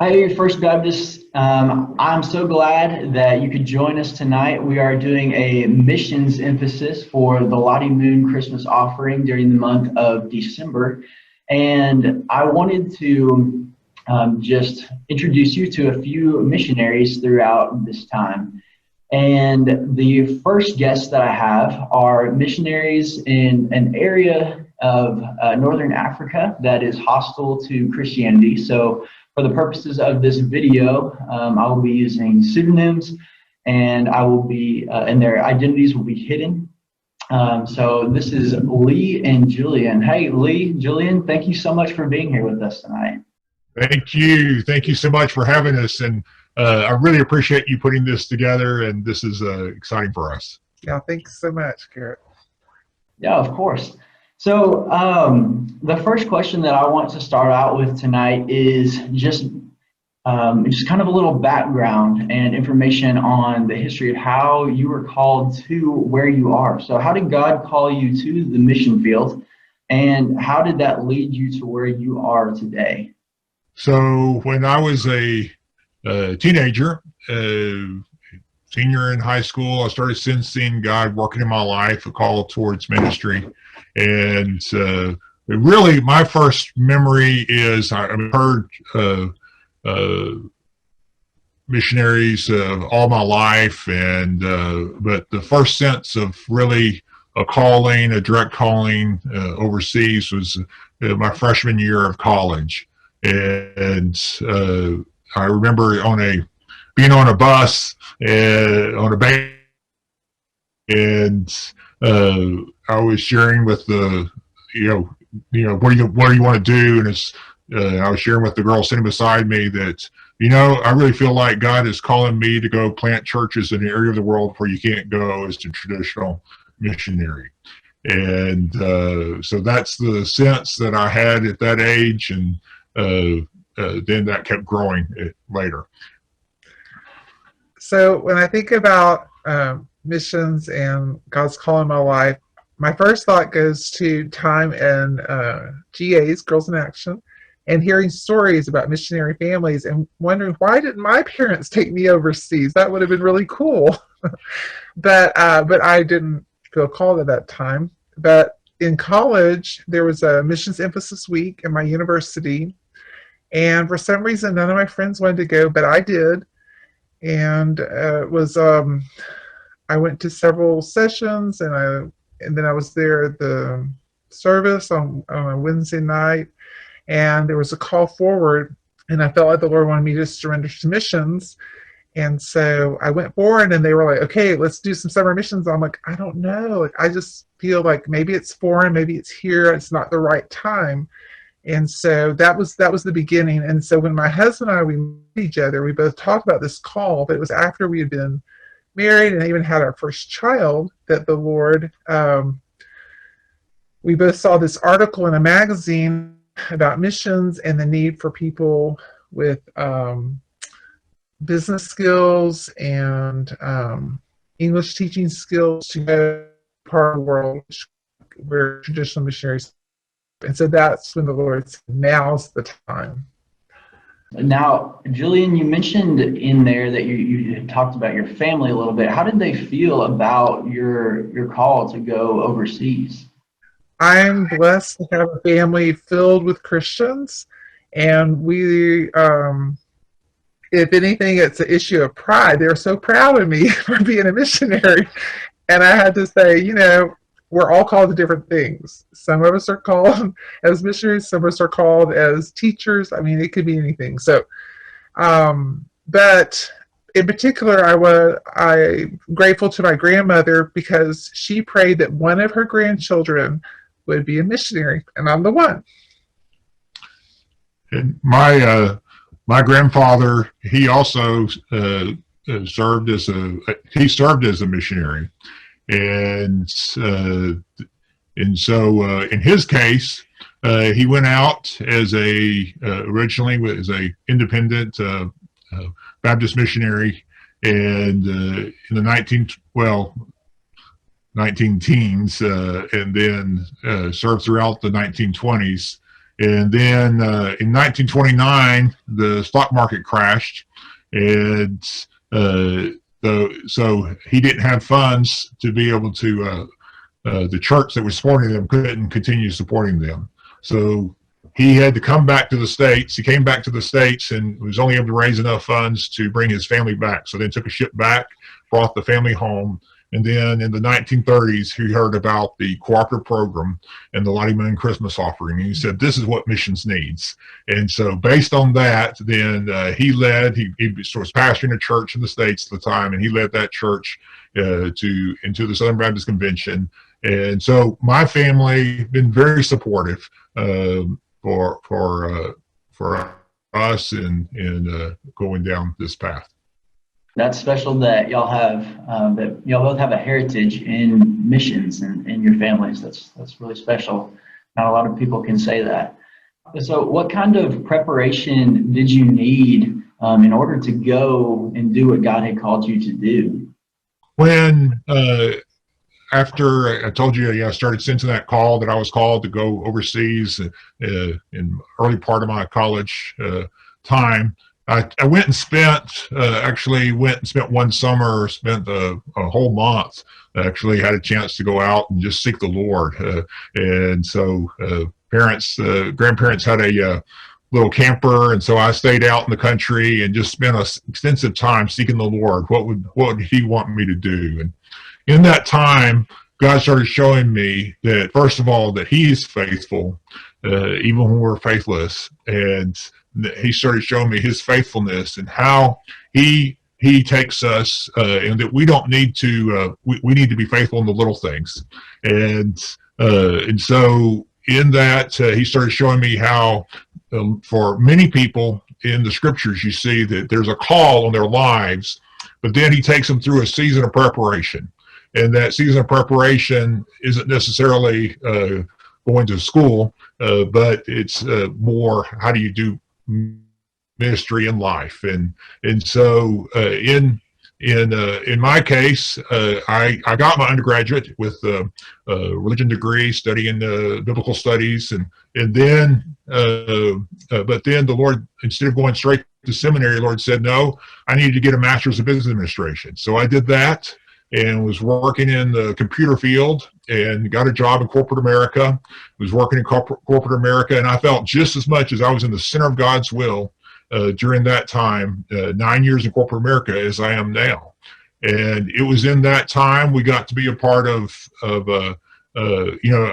Hey, First Baptist, I'm so glad that you could join us tonight. We are doing a missions emphasis for the Lottie Moon Christmas offering during the month of December. And I wanted to just introduce you to a few missionaries throughout this time. And the first guests that I have are missionaries in an area of Northern Africa that is hostile to Christianity. So for the purposes of this video, I will be using pseudonyms and and their identities will be hidden. So this is Lee and Jillian. Hey, Lee, Jillian, thank you so much for being here with us tonight. Thank you. Thank you so much for having us. And I really appreciate you putting this together. And this is exciting for us. Yeah, thanks so much, Garrett. Yeah, of course. So the first question that I want to start out with tonight is just kind of a little background and information on the history of how you were called to where you are. So how did God call you to the mission field, and how did that lead you to where you are today? So when I was a teenager, senior in high school, I started sensing God working in my life, a call towards ministry. And really, my first memory is I heard missionaries all my life, and but the first sense of really a calling, a direct calling overseas was my freshman year of college. And I remember being on a bus on a bus, and I was sharing with what do you want to do, and I was sharing with the girl sitting beside me that I really feel like God is calling me to go plant churches in an area of the world where you can't go as a traditional missionary. And so that's the sense that I had at that age, and then that kept growing later. So when I think about missions and God's call in my life, my first thought goes to time in GA's, Girls in Action, and hearing stories about missionary families and wondering, why didn't my parents take me overseas? That would have been really cool. But I didn't feel called at that time. But in college, there was a missions emphasis week in my university. And for some reason, none of my friends wanted to go, but I did. And I went to several sessions, and then I was there at the service on a Wednesday night, and there was a call forward, and I felt like the Lord wanted me to surrender to missions. And so I went forward, and they were like, okay, let's do some summer missions. I'm like, I don't know. Like, I just feel like maybe it's foreign, maybe it's here, it's not the right time. And so that was the beginning. And so when my husband and I, we met each other, we both talked about this call, but it was after we had been married and even had our first child that the Lord, we both saw this article in a magazine about missions and the need for people with business skills and English teaching skills to go part of the world where traditional missionaries. And so that's when the Lord said, now's the time. Now, Jillian, you mentioned in there that you had talked about your family a little bit. How did they feel about your call to go overseas? I'm blessed to have a family filled with Christians, and we, if anything, it's an issue of pride. They're so proud of me for being a missionary. And I had to say, we're all called to different things. Some of us are called as missionaries, some of us are called as teachers. I mean, it could be anything. So, but in particular, I'm grateful to my grandmother because she prayed that one of her grandchildren would be a missionary, and I'm the one. And my grandfather, he also served as a missionary. And so in his case, he went out as originally as a independent Baptist missionary, and in the 19 teens, and then served throughout the 1920s. And then in 1929, the stock market crashed, and so he didn't have funds to be able to. The church that was supporting them couldn't continue supporting them, so he had to come back to the States. He came back to the States and was only able to raise enough funds to bring his family back. So then took a ship back, brought the family home. And then in the 1930s, he heard about the cooperative program and the Lottie Moon Christmas offering. And he said, this is what missions needs. And so based on that, then he was pastoring a church in the States at the time, and he led that church into the Southern Baptist Convention. And so my family been very supportive for us in going down this path. That's special that y'all both have a heritage in missions and in your families. That's really special. Not a lot of people can say that. So what kind of preparation did you need in order to go and do what God had called you to do? When after I told you, I started sensing that call that I was called to go overseas in early part of my college time. I went and spent one summer, spent a whole month. I actually had a chance to go out and just seek the Lord. And so grandparents had a little camper, and so I stayed out in the country and just spent an extensive time seeking the Lord. What would He want me to do? And in that time, God started showing me that, first of all, that He is faithful, even when we're faithless. And He started showing me His faithfulness and how He takes us, and that we don't need to, we need to be faithful in the little things. And so in that, He started showing me how for many people in the scriptures, you see that there's a call on their lives, but then He takes them through a season of preparation. And that season of preparation isn't necessarily going to school, but it's more, how do you do ministry in life? And so in my case, I got my undergraduate with a religion degree, studying biblical studies, and then but then the Lord, instead of going straight to seminary, the Lord said, no, I needed to get a master's of business administration. So I did that and was working in the computer field and got a job in corporate America. Was working in corporate America, and I felt just as much as I was in the center of God's will during that time, 9 years in corporate America, as I am now. And it was in that time we got to be a part of I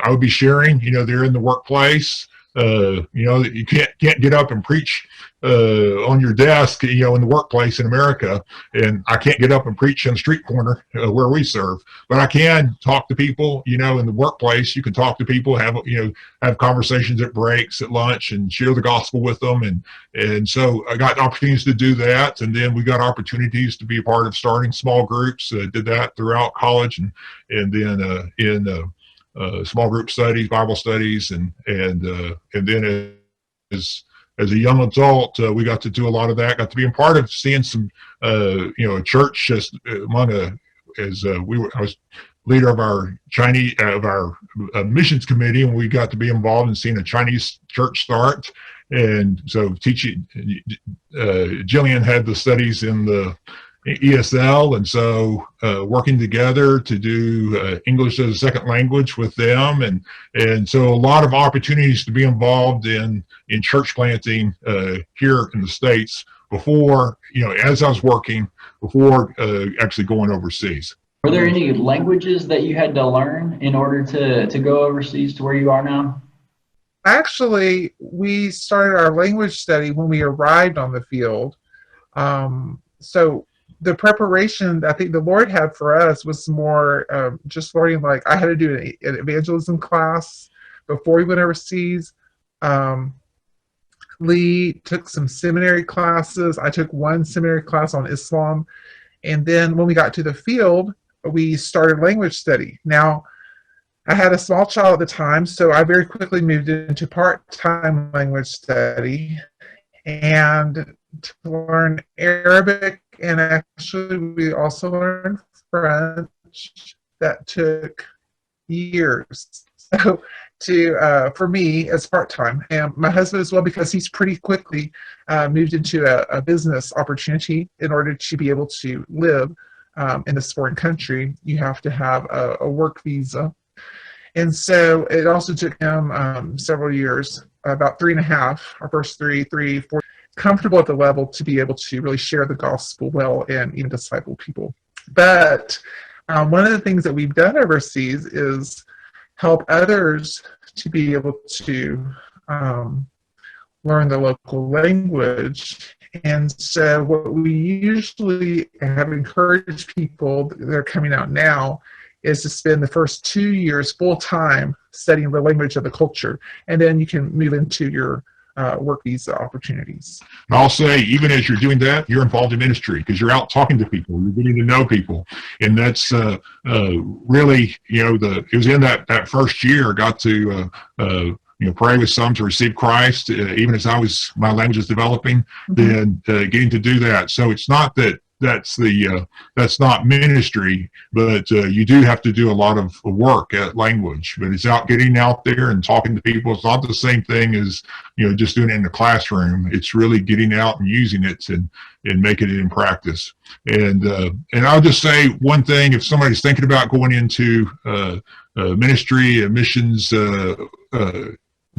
would be sharing, they're in the workplace, you can't get up and preach on your desk, in the workplace in America, and I can't get up and preach on the street corner where we serve, but I can talk to people, in the workplace. You can talk to people, have conversations at breaks, at lunch, and share the gospel with them, and so I got opportunities to do that, and then we got opportunities to be a part of starting small groups. Did that throughout college, and then in small group studies, Bible studies, and then as a young adult, we got to do a lot of that. Got to be a part of seeing some, a church just among I was leader of our missions committee, and we got to be involved in seeing a Chinese church start. And so teaching, Jillian had the studies in the ESL, and so working together to do English as a second language with them, and so a lot of opportunities to be involved in church planting here in the States before, as I was working, before actually going overseas. Were there any languages that you had to learn in order to go overseas to where you are now? Actually, we started our language study when we arrived on the field. So the preparation I think the Lord had for us was more just learning, like I had to do an evangelism class before we went overseas. Lee took some seminary classes. I took one seminary class on Islam. And then when we got to the field, we started language study. Now, I had a small child at the time, so I very quickly moved into part-time language study and to learn Arabic, and actually we also learned French. That took years. So for me as part-time, and my husband as well, because he's pretty quickly moved into a business opportunity. In order to be able to live in this foreign country, you have to have a work visa. And so it also took him several years, about 3.5, our first 4, comfortable at the level to be able to really share the gospel well and even disciple people. But one of the things that we've done overseas is help others to be able to learn the local language. And so what we usually have encouraged people that are coming out now is to spend the first 2 years full time studying the language of the culture, and then you can move into your work visa opportunities. And I'll say, even as you're doing that, you're involved in ministry because you're out talking to people, you're getting to know people, and that's really, it was in that first year I got to pray with some to receive Christ, even as my language is developing, then getting to do that. So it's not that that's not ministry, but you do have to do a lot of work at language. But it's getting out there and talking to people. It's not the same thing as just doing it in the classroom. It's really getting out and using it and making it in practice. And I'll just say one thing: if somebody's thinking about going into ministry and missions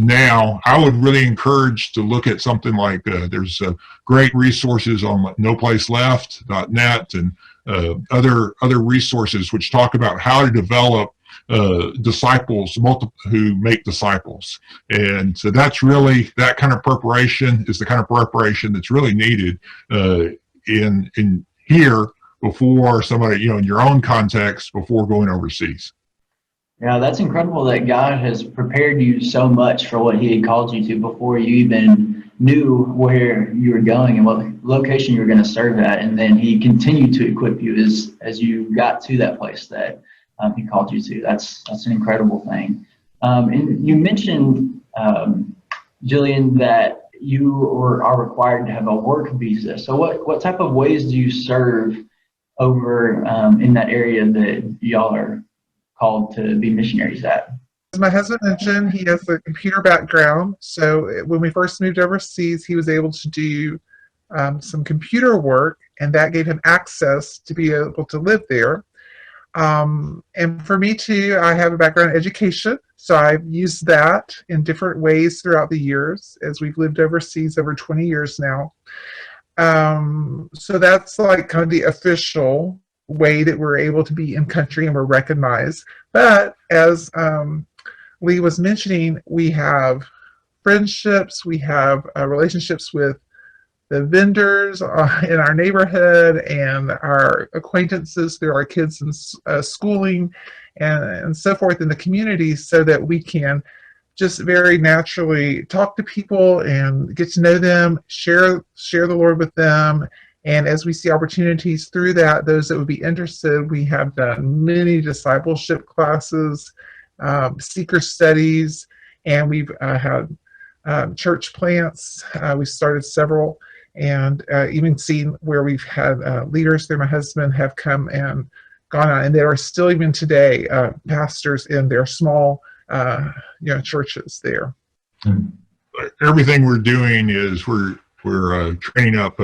now, I would really encourage to look at something like there's great resources on noplaceleft.net and other resources which talk about how to develop disciples who make disciples. And so that's really, that kind of preparation is the kind of preparation that's really needed in here before somebody, in your own context, before going overseas. Yeah, that's incredible that God has prepared you so much for what he had called you to before you even knew where you were going and what location you were going to serve at. And then he continued to equip you as you got to that place that he called you to. That's an incredible thing. And you mentioned, Jillian, that you are required to have a work visa. So what type of ways do you serve over in that area that y'all are called to be missionaries at? As my husband mentioned, he has a computer background. So when we first moved overseas, he was able to do some computer work, and that gave him access to be able to live there. And for me too, I have a background in education. So I've used that in different ways throughout the years as we've lived overseas over 20 years now. So that's like kind of the official way that we're able to be in country and we're recognized. But as Lee was mentioning, we have friendships, we have relationships with the vendors in our neighborhood and our acquaintances through our kids and schooling and so forth in the community, so that we can just very naturally talk to people and get to know them, share the Lord with them. And as we see opportunities through that, those that would be interested, we have done many discipleship classes, seeker studies, and we've had church plants. We've started several, and even seen where we've had leaders through my husband have come and gone on, and there are still even today pastors in their small churches there. Everything we're doing is we're training up.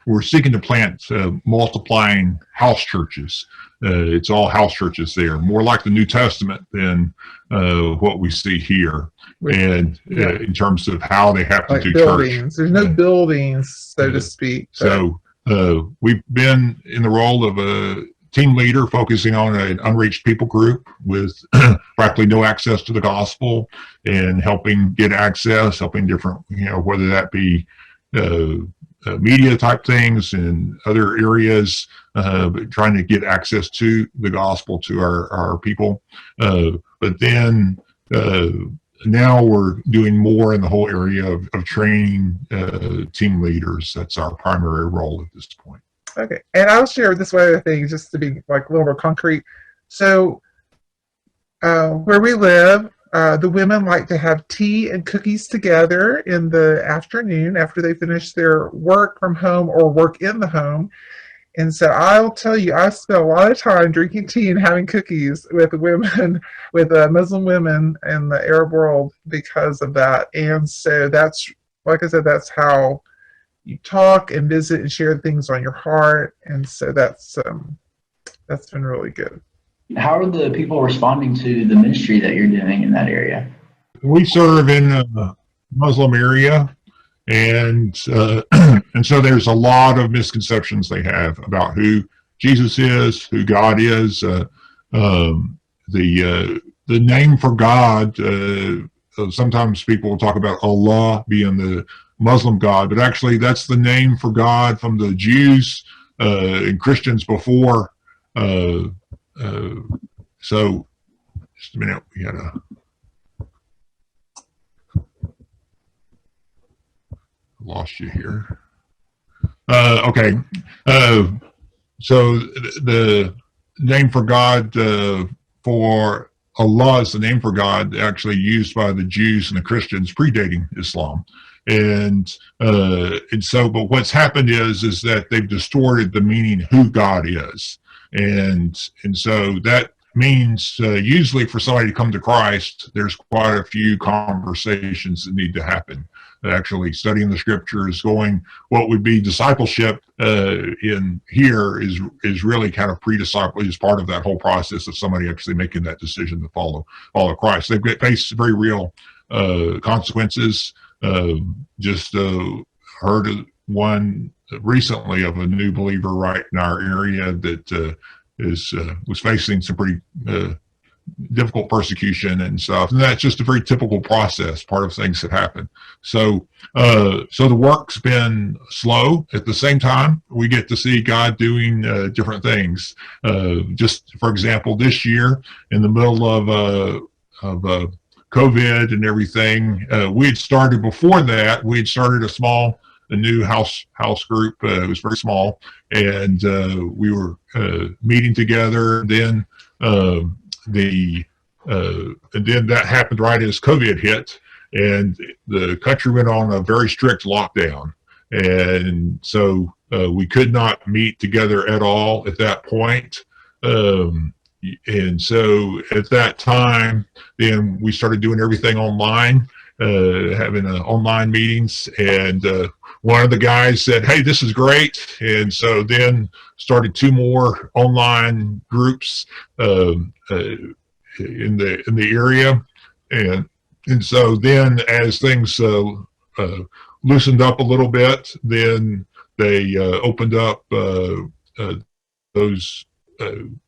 We're seeking to plant multiplying house churches. It's all house churches there, more like the New Testament than what we see here. And in terms of how they have to do buildings. church. There's no buildings, so to speak. So we've been in the role of a team leader focusing on an unreached people group with practically no access to the gospel, and helping get access, helping different, whether that be media type things and other areas, trying to get access to the gospel to our people. But then now we're doing more in the whole area of training team leaders. That's our primary role at this point. Okay, and I'll share this one other thing just to be like a little more concrete. So where we live, the women like to have tea and cookies together in the afternoon after they finish their work from home or work in the home. And so I'll tell you, I spent a lot of time drinking tea and having cookies with women, with Muslim women in the Arab world because of that. And so that's, like I said, that's how you talk and visit and share things on your heart. And so that's been really good. How are the people responding to the ministry that you're doing in that area? We serve in a Muslim area, and and so there's a lot of misconceptions they have about who Jesus is, who God is. The name for God. Sometimes people will talk about Allah being the Muslim God, but actually that's the name for God from the Jews and Christians before. So, just a minute, we had lost you here. Okay. So the name for God for Allah is the name for God actually used by the Jews and the Christians predating Islam. And so, but what's happened is that they've distorted the meaning who God is. And so that means usually for somebody to come to Christ, there's quite a few conversations that need to happen. Actually studying the scriptures, going what would be discipleship in here is really kind of pre-disciple, is part of that whole process of somebody actually making that decision to follow Christ. They've faced very real consequences. Just heard one recently of a new believer right in our area that was facing some pretty difficult persecution and stuff, and that's just a very typical process, part of things that happen. So the work's been slow. At the same time, we get to see God doing different things. Just for example, this year in the middle of COVID and everything, we had started before that. We had started a new house group. It was very small, and we were meeting together. Then and then that happened right as COVID hit, and the country went on a very strict lockdown, and so we could not meet together at all at that point. And so at that time, then we started doing everything online, having online meetings, and one of the guys said, "Hey, this is great," and so then started 2 more online groups in the area, and so then as things loosened up a little bit, then they opened up those.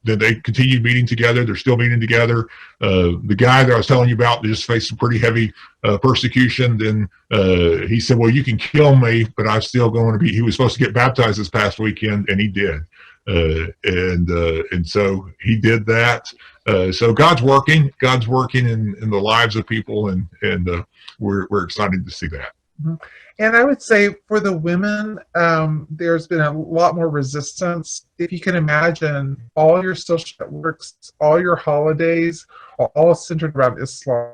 Then they continued meeting together. They're still meeting together. The guy that I was telling you about just faced some pretty heavy persecution. Then he said, "Well, you can kill me, but I'm still going to be." He was supposed to get baptized this past weekend, and he did. And so he did that. So God's working in the lives of people, and we're excited to see that. Mm-hmm. And I would say for the women, there's been a lot more resistance. If you can imagine, all your social networks, all your holidays are all centered around Islam.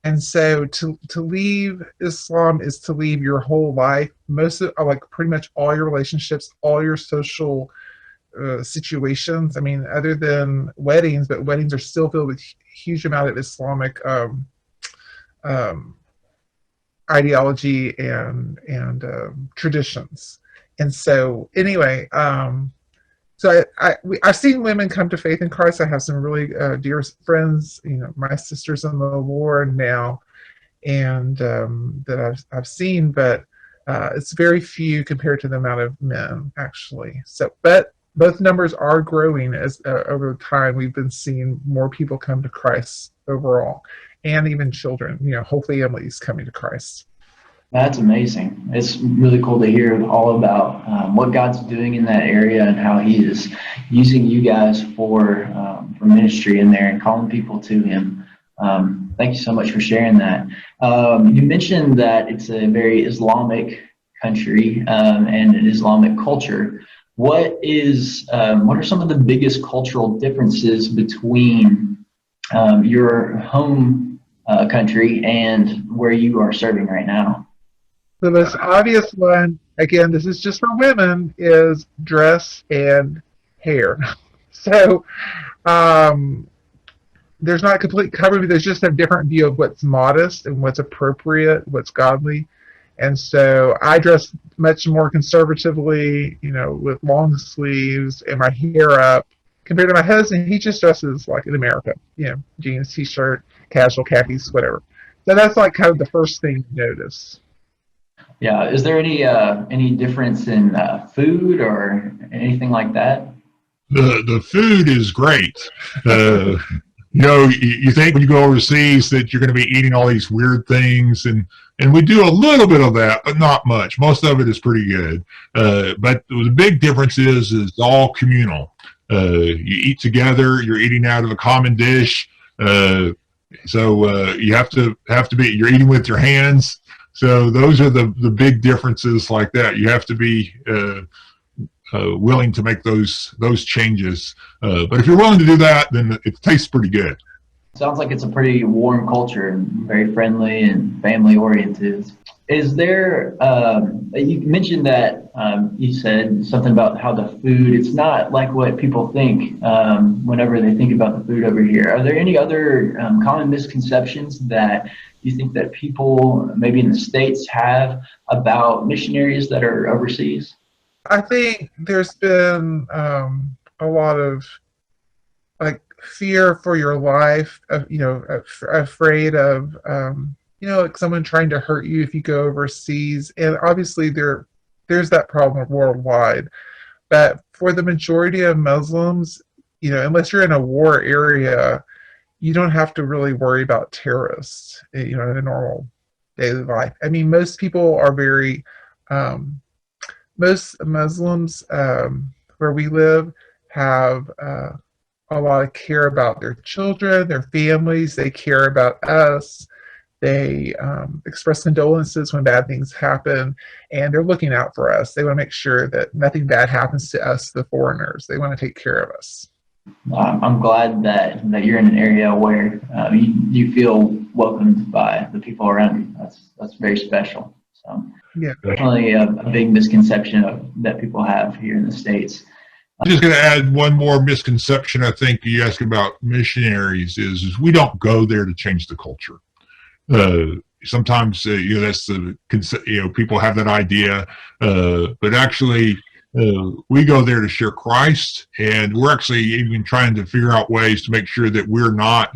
And so to leave Islam is to leave your whole life, pretty much all your relationships, all your social situations. I mean, other than weddings, but weddings are still filled with huge amount of Islamic ideology and traditions. And so anyway, so I've seen women come to faith in Christ. I have some really dear friends, my sisters in the Lord now, and that I've seen, but it's very few compared to the amount of men actually. So, but both numbers are growing as over time. We've been seeing more people come to Christ overall, and even children, whole families coming to Christ. That's amazing. It's really cool to hear all about what God's doing in that area and how He is using you guys for ministry in there and calling people to Him. Thank you so much for sharing that. You mentioned that it's a very Islamic country and an Islamic culture. What are some of the biggest cultural differences between your home country and where you are serving right now? The most obvious one again, this is just for women, is dress and hair. So um, there's not complete cover, but there's just a different view of what's modest and what's appropriate, what's godly. And so I dress much more conservatively, with long sleeves and my hair up. Compared to my husband, he just dresses like in America, jeans, t-shirt, casual khakis, whatever. So that's like kind of the first thing you notice. Yeah. Is there any difference in food or anything like that? The food is great. You think when you go overseas that you're going to be eating all these weird things, and we do a little bit of that, but not much. Most of it is pretty good. But the big difference is all communal. You eat together. You're eating out of a common dish. So you have to be. You're eating with your hands. So those are the big differences like that. You have to be willing to make those changes. But if you're willing to do that, then it tastes pretty good. Sounds like it's a pretty warm culture and very friendly and family oriented. Is there, you mentioned that you said something about how the food, it's not like what people think whenever they think about the food over here. Are there any other common misconceptions that you think that people maybe in the States have about missionaries that are overseas? I think there's been a lot of like fear for your life, afraid of like someone trying to hurt you if you go overseas, and obviously there's that problem worldwide. But for the majority of Muslims, unless you're in a war area, you don't have to really worry about terrorists, in a normal daily life. I mean, most people are very most Muslims where we live have a lot of care about their children, their families. They care about us. They express condolences when bad things happen, and they're looking out for us. They want to make sure that nothing bad happens to us, the foreigners. They want to take care of us. I'm glad that you're in an area where you feel welcomed by the people around you. That's very special. So Yeah, definitely a big misconception that people have here in the States. I'm just going to add one more misconception. I think you asked about missionaries is we don't go there to change the culture. Sometimes that's people have that idea, but actually we go there to share Christ, and we're actually even trying to figure out ways to make sure that we're not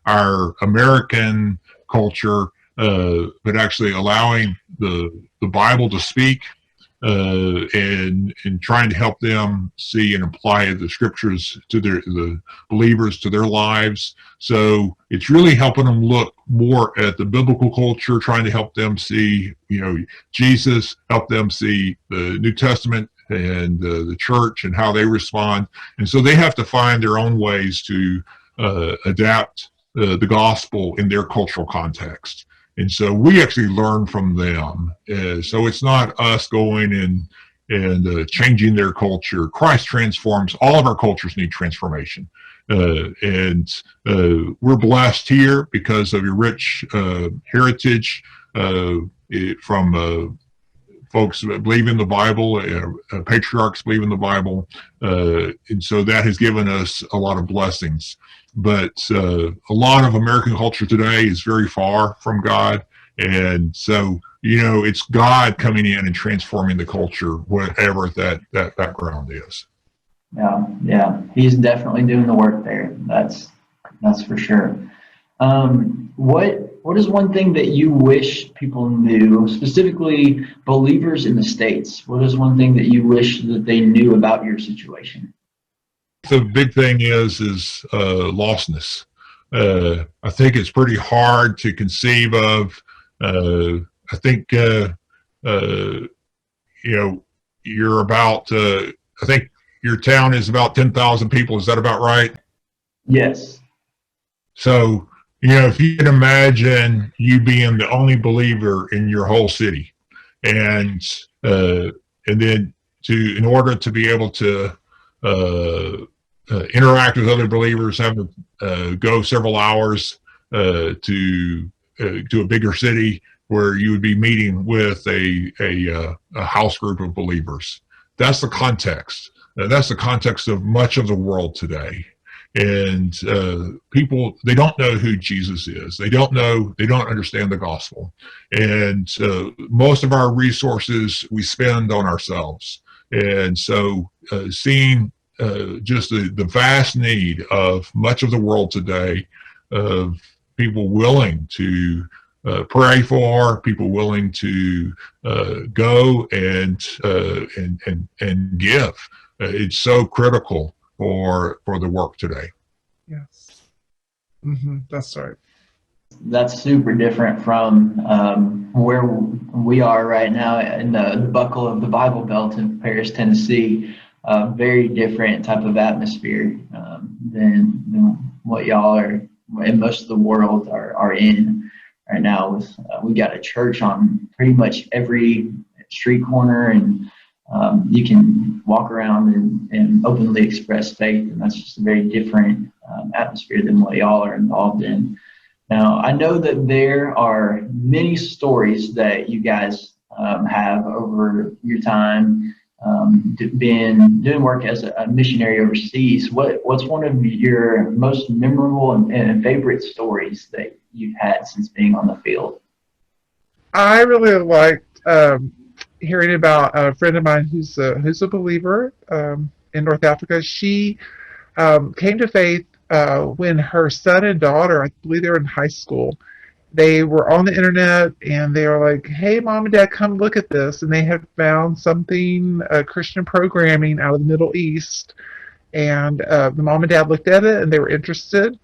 our American culture, but actually allowing the Bible to speak, and trying to help them see and apply the scriptures to the believers to their lives. So it's really helping them look more at the biblical culture, trying to help them see, Jesus, help them see the New Testament and the church and how they respond. And so they have to find their own ways to adapt the gospel in their cultural context. And so we actually learn from them. So it's not us going and changing their culture. Christ transforms. All of our cultures need transformation. And we're blessed here because of your rich heritage from folks that believe in the Bible, patriarchs believe in the Bible. And so that has given us a lot of blessings. But a lot of American culture today is very far from God. And so, it's God coming in and transforming the culture, whatever that background is. Yeah. He's definitely doing the work there. That's for sure. What is one thing that you wish people knew, specifically believers in the States? What is one thing that you wish that they knew about your situation? The big thing is lostness. I think it's pretty hard to conceive of. I think you're about. I think your town is about 10,000 people. Is that about right? Yes. So if you can imagine you being the only believer in your whole city, and then in order to be able to interact with other believers, have to go several hours to a bigger city, where you would be meeting with a house group of believers. That's the context. That's the context of much of the world today. And people, they don't know who Jesus is. They don't understand the gospel. And most of our resources we spend on ourselves. And so seeing just the vast need of much of the world today, of people willing to pray for, people willing to go and give. It's so critical for the work today. Yes. That's right. That's super different from where we are right now in the buckle of the Bible Belt in Paris, Tennessee. Very different type of atmosphere than what y'all are, and most of the world are in right now. We got a church on pretty much every street corner, and you can walk around and openly express faith, and that's just a very different atmosphere than what y'all are involved in. Now, I know that there are many stories that you guys have over your time been doing work as a missionary overseas. What's one of your most memorable and favorite stories that you've had since being on the field? I really liked hearing about a friend of mine who's a believer in North Africa. She came to faith when her son and daughter, I believe they were in high school, they were on the internet and they were like, "Hey, mom and dad, come look at this." And they had found something, Christian programming out of the Middle East. And the mom and dad looked at it and they were interested.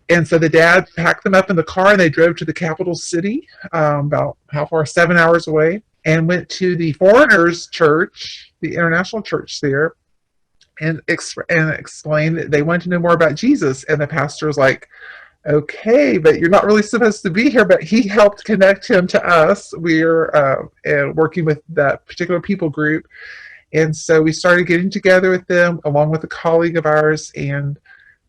And so the dad packed them up in the car and they drove to the capital city, about how far? 7 hours away, and went to the foreigners' church, the international church there, and explained that they wanted to know more about Jesus. And the pastor was like, "Okay, but you're not really supposed to be here." But he helped connect him to us. We're working with that particular people group. And so we started getting together with them along with a colleague of ours and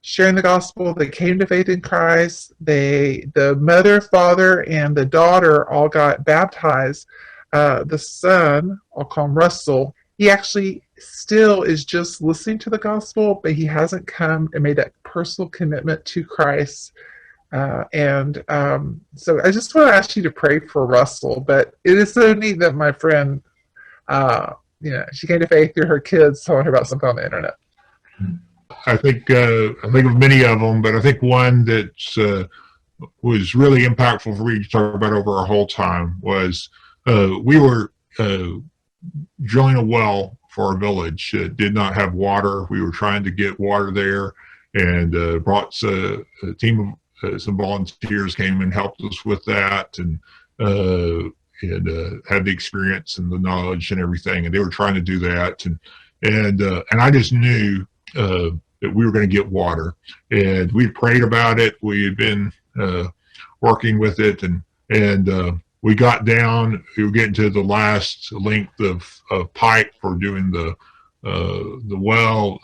sharing the gospel. They came to faith in Christ. The mother, father, and the daughter all got baptized. The son, I'll call him Russell, he actually still is just listening to the gospel, but he hasn't come and made that personal commitment to Christ. So I just want to ask you to pray for Russell. But it is so neat that my friend, she came to faith through her kids telling her about something on the internet. I think of many of them, but I think one that was really impactful for me to talk about over our whole time was we were drilling a well for our village. It did not have water. We were trying to get water there, and brought a team of some volunteers came and helped us with that, and had the experience and the knowledge and everything. And they were trying to do that, and I just knew that we were going to get water, and we prayed about it. We had been working with it, and we got down. We were getting to the last length of pipe for doing the well.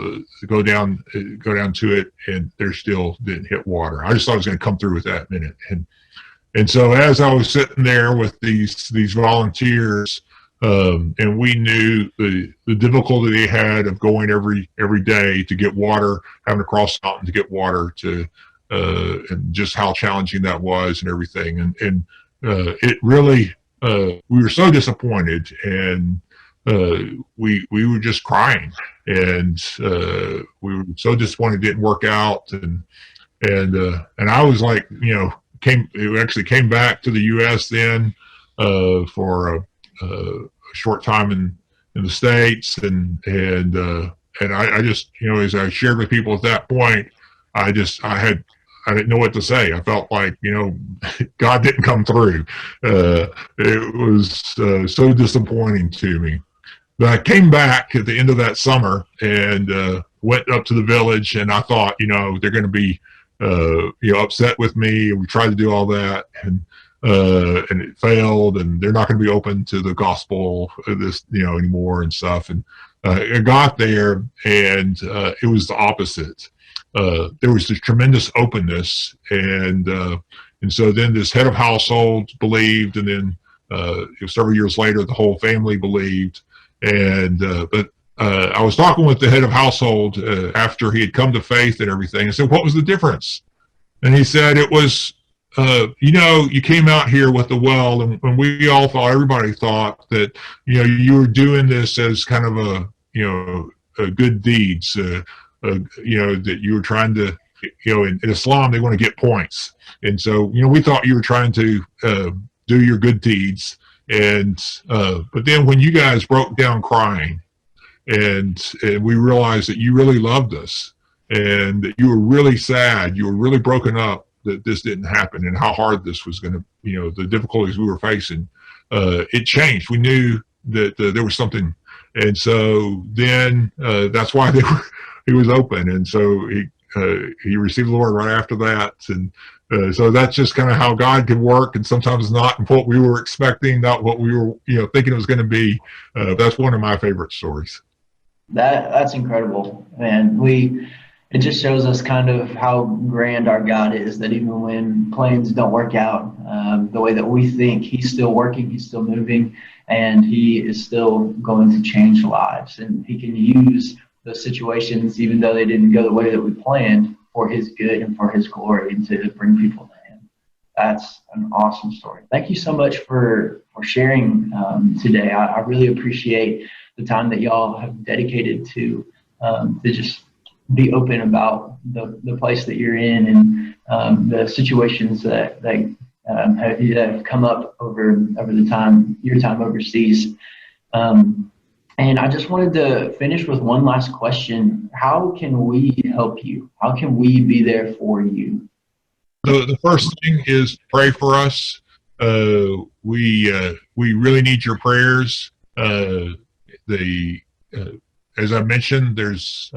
Go down to it, and there still didn't hit water. I just thought it was going to come through with that minute, and so as I was sitting there with these volunteers, and we knew the difficulty they had of going every day to get water, having to cross the mountain to get water, and just how challenging that was and everything. And it really, we were so disappointed, and we were just crying, and we were so disappointed it didn't work out. And I was like, actually came back to the U.S. then for a short time in the States, and I just, as I shared with people at that point, I didn't know what to say. I felt like, God didn't come through. It was so disappointing to me. But I came back at the end of that summer and went up to the village, and I thought, they're going to be upset with me. We tried to do all that, and it failed, and they're not going to be open to the gospel anymore and stuff. And I got there, and it was the opposite. There was this tremendous openness, and And so then this head of household believed, and then several years later, the whole family believed. And but I was talking with the head of household after he had come to faith and everything. I said, "What was the difference?" And he said, "It was, you came out here with the well, and we all thought, everybody thought that, you were doing this as kind of a good deeds, that you were trying to, in Islam, they want to get points. And so, we thought you were trying to do your good deeds. And, but then when you guys broke down crying and we realized that you really loved us and that you were really sad, you were really broken up that this didn't happen and how hard this was going to, the difficulties we were facing, it changed. We knew that there was something. And so then that's why he was open. And so he received the Lord right after that. And so that's just kind of how God can work, and sometimes not what we were expecting, not what we were thinking it was going to be. That's one of my favorite stories. That's incredible, man. It just shows us kind of how grand our God is, that even when plans don't work out the way that we think, he's still working, he's still moving, and he is still going to change lives. And he can use those situations, even though they didn't go the way that we planned, for his good and for his glory, and to bring people to him. That's an awesome story. Thank you so much for sharing today. I really appreciate the time that y'all have dedicated to just be open about the place that you're in and the situations that have come up over the time, your time overseas. And I just wanted to finish with one last question. How can we help you? How can we be there for you? The first thing is pray for us. We really need your prayers. As I mentioned, there's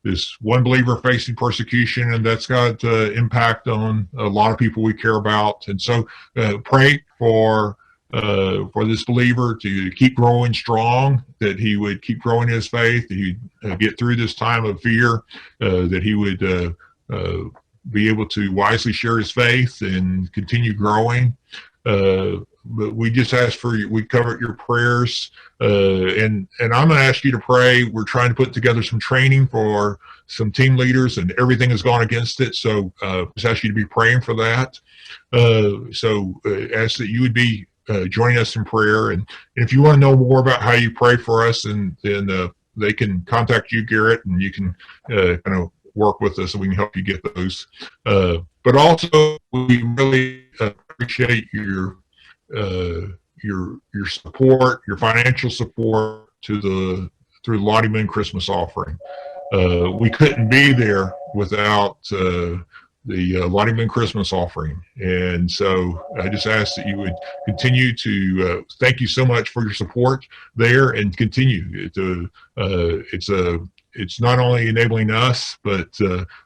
this one believer facing persecution, and that's got impact on a lot of people we care about. And so pray for this believer to keep growing strong, that he would keep growing his faith, that he'd get through this time of fear, that he would be able to wisely share his faith and continue growing. But we just ask we cover your prayers, and I'm going to ask you to pray. We're trying to put together some training for some team leaders, and everything has gone against it. So just ask you to be praying for that. So ask that you would be joining us in prayer. And if you want to know more about how you pray for us, then they can contact you, Garrett, and you can kind of work with us, and we can help you get those. But also, we really appreciate your support, your financial support through the Lottie Moon Christmas offering. We couldn't be there without the Lottie Moon Christmas offering. And so I just ask that you would continue to thank you so much for your support there, and continue to it's not only enabling us, but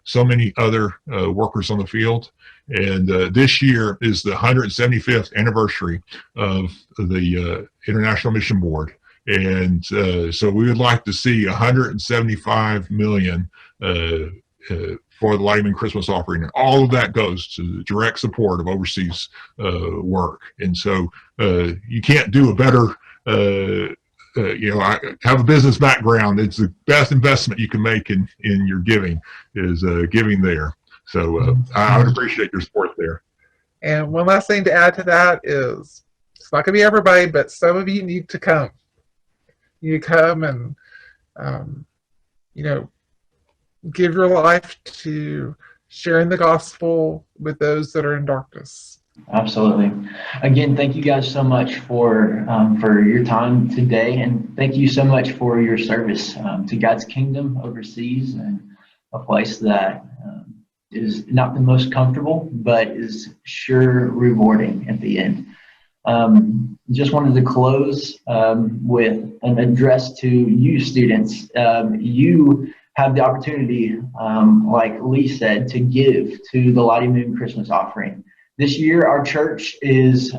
so many other workers on the field. And this year is the 175th anniversary of the International Mission Board. And so we would like to see 175 million for the Lottie Moon Christmas offering. And all of that goes to the direct support of overseas work. And so you can't do a better, I have a business background. It's the best investment you can make in your giving is giving there. So I would appreciate your support there. And one last thing to add to that is, it's not going to be everybody, but some of you need to come. You come and, give your life to sharing the gospel with those that are in darkness. Absolutely. Again, thank you guys so much for your time today, and thank you so much for your service to God's kingdom overseas, and a place that is not the most comfortable, but is sure rewarding at the end. Just wanted to close with an address to you students. You have the opportunity, like Lee said, to give to the Lottie Moon Christmas offering. This year, our church is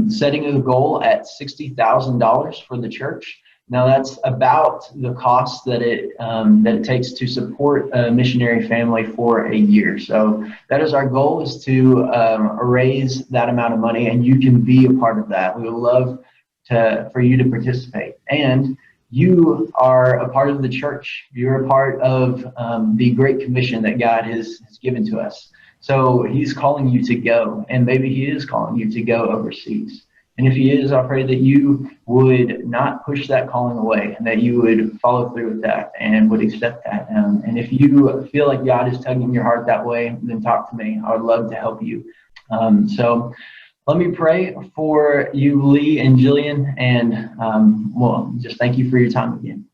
setting a goal at $60,000 for the church. Now that's about the cost that it takes to support a missionary family for a year. So that is our goal, is to raise that amount of money, and you can be a part of that. We would love for you to participate. And you are a part of the church. You're a part of the Great Commission that God has given to us. So he's calling you to go, and maybe he is calling you to go overseas. And if he is, I pray that you would not push that calling away, and that you would follow through with that and would accept that. And if you feel like God is tugging your heart that way, then talk to me. I would love to help you. So let me pray for you, Lee and Jillian, and just thank you for your time again.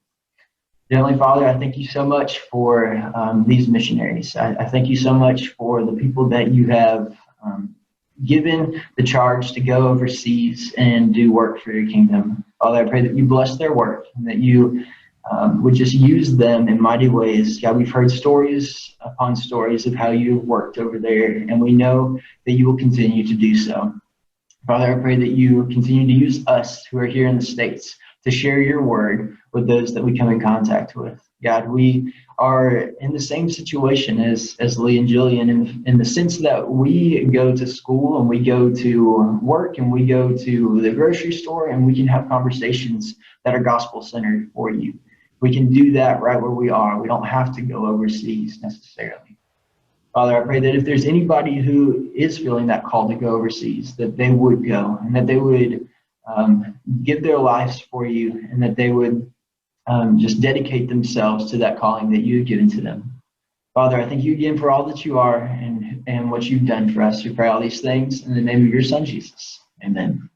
Dear Heavenly Father, I thank you so much for these missionaries. I thank you so much for the people that you have given the charge to go overseas and do work for your kingdom. Father, I pray that you bless their work, and that you would just use them in mighty ways. God, we've heard stories upon stories of how you've worked over there, and we know that you will continue to do so. Father, I pray that you continue to use us who are here in the States to share your word with those that we come in contact with. God, we are in the same situation as Lee and Jillian in the sense that we go to school and we go to work and we go to the grocery store, and we can have conversations that are gospel-centered for you. We can do that right where we are. We don't have to go overseas necessarily. Father, I pray that if there's anybody who is feeling that call to go overseas, that they would go, and that they would give their lives for you, and that they would just dedicate themselves to that calling that you've given to them. Father, I thank you again for all that you are and what you've done for us. We pray all these things in the name of your Son, Jesus. Amen.